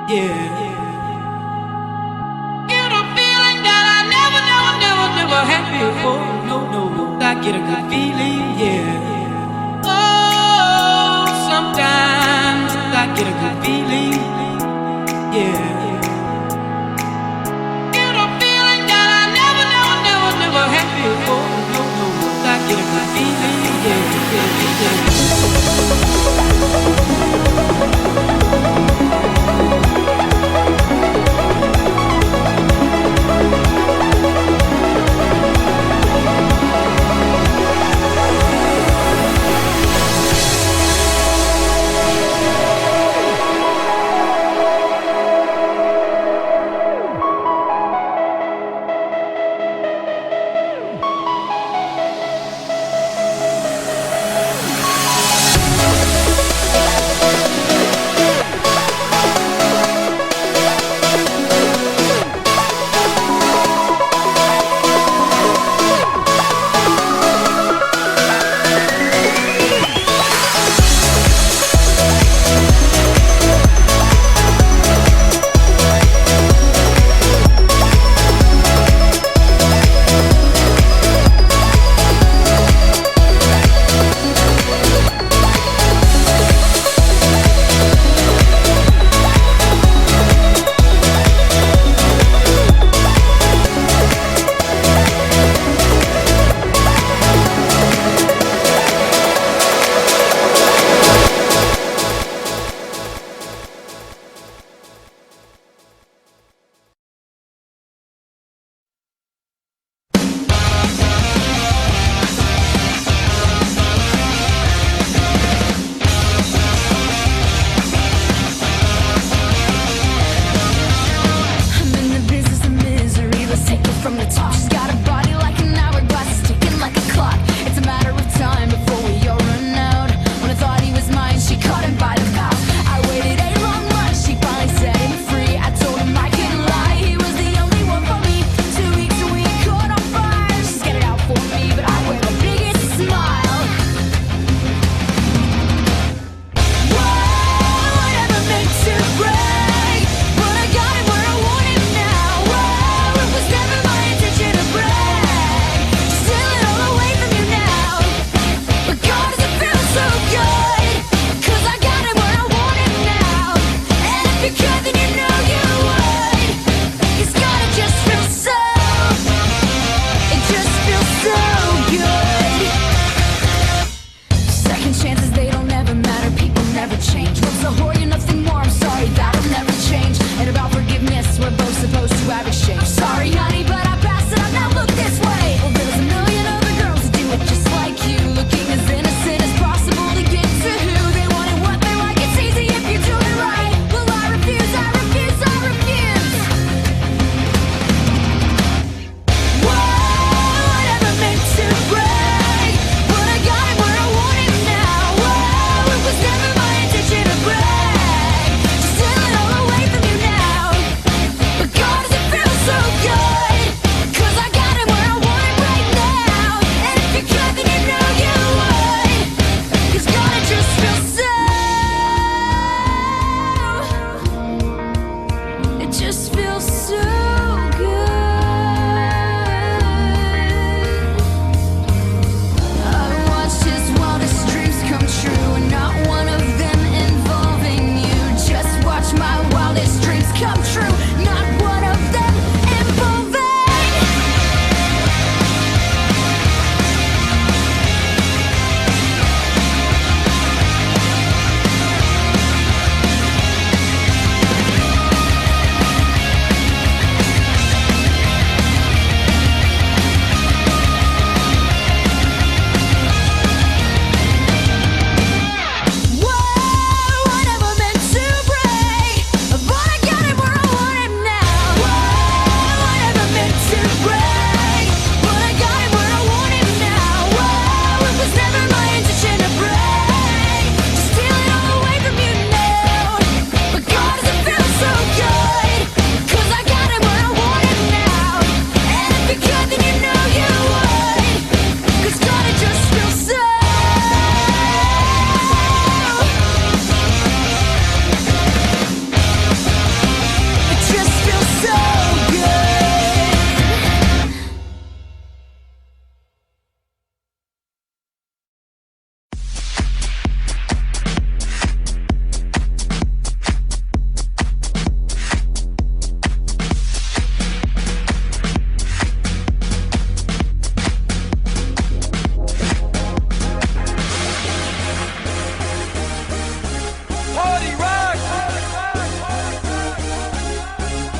yeah. Get a feeling that I never had before. No, no, I get a good feeling, yeah. Oh, sometimes I get a good feeling, yeah. Get a feeling that I never had before. No, no, I get a good feeling, yeah, yeah, yeah.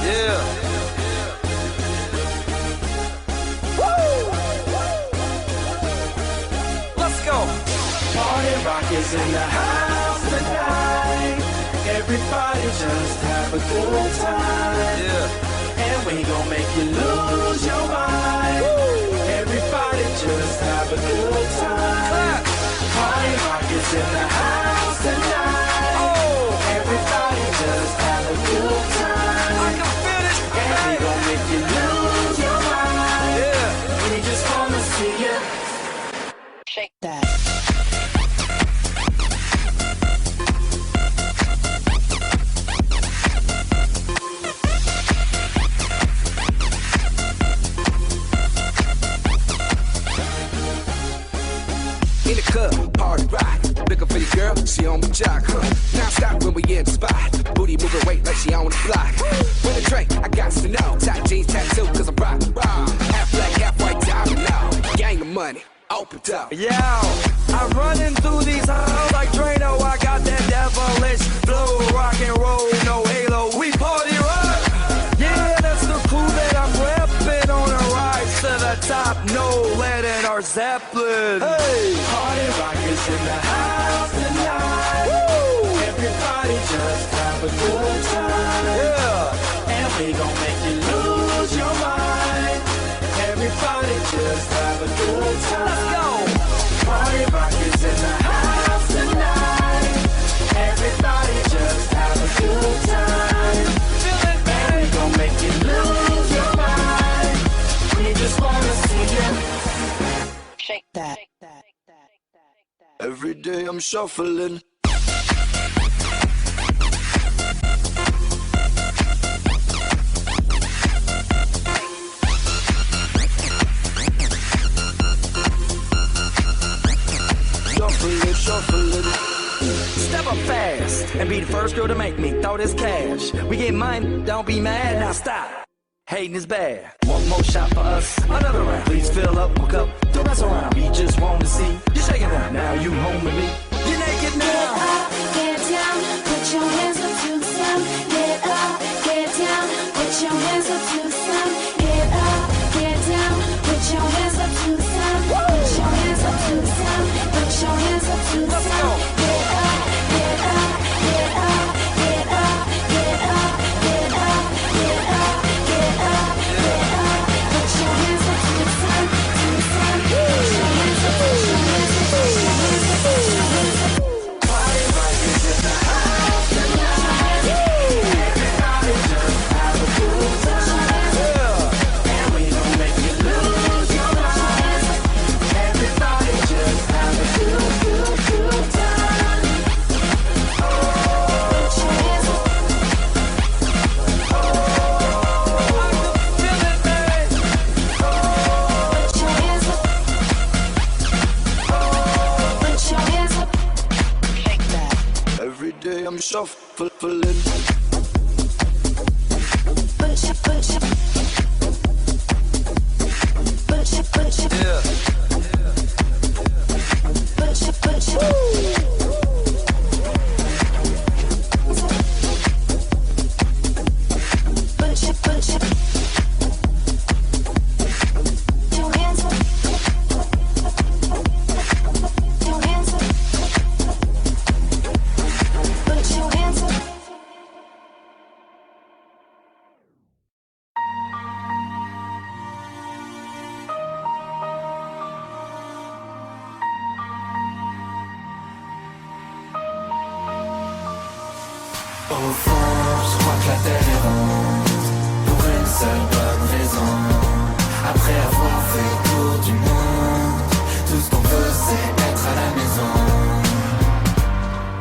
Yeah. Let's go. Party rock is in the house tonight. Everybody just have a good time. Yeah. And we gon' make you lose your mind. Everybody just have a good time. Party rock is in the house tonight. Oh. Everybody just have a good time. I can feel it. And we gon' make you lose your mind. Yeah. We just wanna see you shake that. In the club, party rock. Looking for your girl, she on my jock, huh? Now stop when we in the spot. Booty moving weight like she on the block. With a drink, I got to know. Tight jeans, tattoo, cause I'm rock, raw. Half black, half white, diamond now. Gang of money, open up. Yeah, I'm running through these halls like Drano. I got that devilish flow, rock and roll, no halo. We party rock. Yeah, that's the crew that I'm repping on a rise to the top. No lead in our Zeppelin. Hey, Party rock is in the house tonight. woo, Everybody just have a good time. yeah. And we gon' make you lose your mind. Everybody just have a good time. Let's go. Party rock is in the house tonight. Everybody just have a good time. Feel it, And we gon' make you lose your mind. We just wanna see you Shake that. Every day I'm shuffling. Shuffling. Step up fast and be the first girl to make me throw this cash. We get money, don't be mad, now stop. Hating is bad. One more shot for us, another round. Please fill up my cup, don't mess around. We just want to see you shaking now. Now you home with me. You're naked Get now. up, get down, put your hands up to the sun. Get up, get down, put your hands up to the sun. Get up, get down, put your hands up to the sun. Put your hands up to the sun. Put your hands up to the sun. Get up, get up, get up, get up, get up, get up, get up, get up, get up. Put your hands up to the sun, to the sun. Put your hands up, put your hands up, put your hands up, put your hands up. Party rock is in the house tonight. Everybody just have a good time. And we gon' make you lose your mind. Everybody just have a good, good, good time. Put your hands up. Feel it, babe. Put your hands up. Put your hands up. Shake that. Every day I'm shuffling. Put your, put your, put your, put your, Yeah. put your, put your. Put your, put your. Your hands up. Your hands up. Put your hands up. Au fond, je crois que la terre est ronde, pour une seule bonne raison. Après avoir fait le tour du monde, tout ce qu'on veut c'est être à la maison.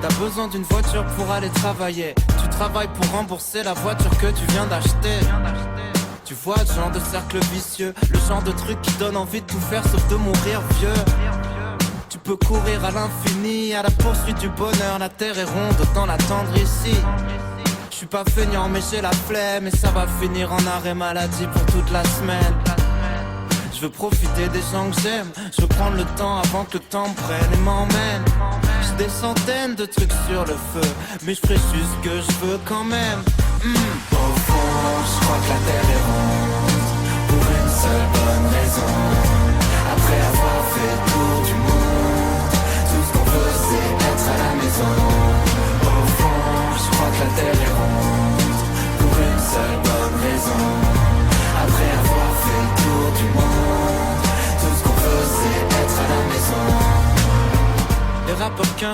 T'as besoin d'une voiture pour aller travailler. Tu travailles pour rembourser la voiture que tu viens d'acheter. Tu vois le genre de cercle vicieux, le genre de truc qui donne envie de tout faire sauf de mourir vieux. Tu peux courir à l'infini, à la poursuite du bonheur. La terre est ronde, autant l'attendre ici. Je suis pas feignant mais j'ai la flemme, et ça va finir en arrêt maladie pour toute la semaine. Je veux profiter des gens que j'aime, je veux prendre le temps avant que le temps me prenne et m'emmène. J'ai des centaines de trucs sur le feu, mais je ferai juste ce que je veux quand même. Au fond, je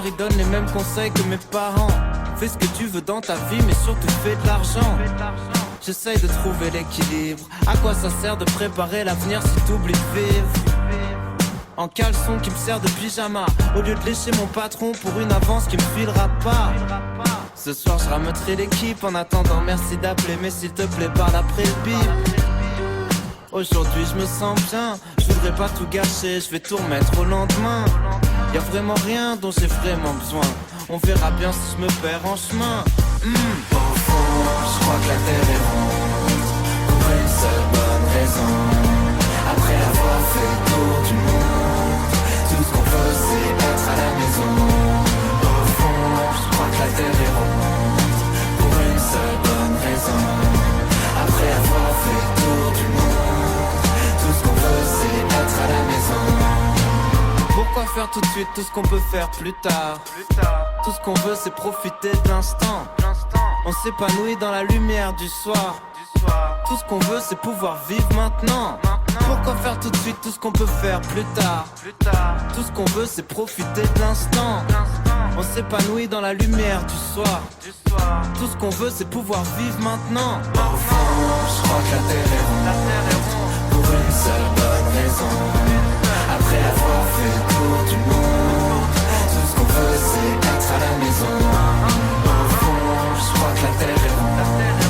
ils donnent les mêmes conseils que mes parents. Fais ce que tu veux dans ta vie, mais surtout fais de l'argent. J'essaye de trouver l'équilibre. À quoi ça sert de préparer l'avenir si t'oublies de vivre? En caleçon qui me sert de pyjama, au lieu de lécher mon patron pour une avance qui me filera pas. Ce soir je rameuterai l'équipe. En attendant merci d'appeler, mais s'il te plaît parle après le bip. Aujourd'hui je me sens bien, je voudrais pas tout gâcher, je vais tout remettre au lendemain. Y'a vraiment rien dont j'ai vraiment besoin. On verra bien si je me perds en chemin. Au fond, je crois que la terre est ronde, pour une seule bonne raison. Après avoir fait le tour du monde, tout ce qu'on veut c'est être à la maison. Au fond, je crois que la terre est ronde, pour une seule bonne raison. Après avoir fait le tour du monde, tout ce qu'on veut c'est être à la maison. Pourquoi faire tout de suite tout ce qu'on peut faire plus tard? Tout ce qu'on veut c'est profiter de l'instant. On s'épanouit dans la lumière du soir. Tout ce qu'on veut c'est pouvoir vivre maintenant. Pourquoi faire tout de suite tout ce qu'on peut faire plus tard? Tout ce qu'on veut c'est profiter de l'instant. On s'épanouit dans la lumière du soir. Tout ce qu'on veut c'est pouvoir vivre maintenant. Au fond, je crois que la terre est ronde, pour une seule bonne raison. Après avoir fait le tour du monde, tout ce qu'on veut c'est être à la maison. Au fond, je crois que la terre est ronde,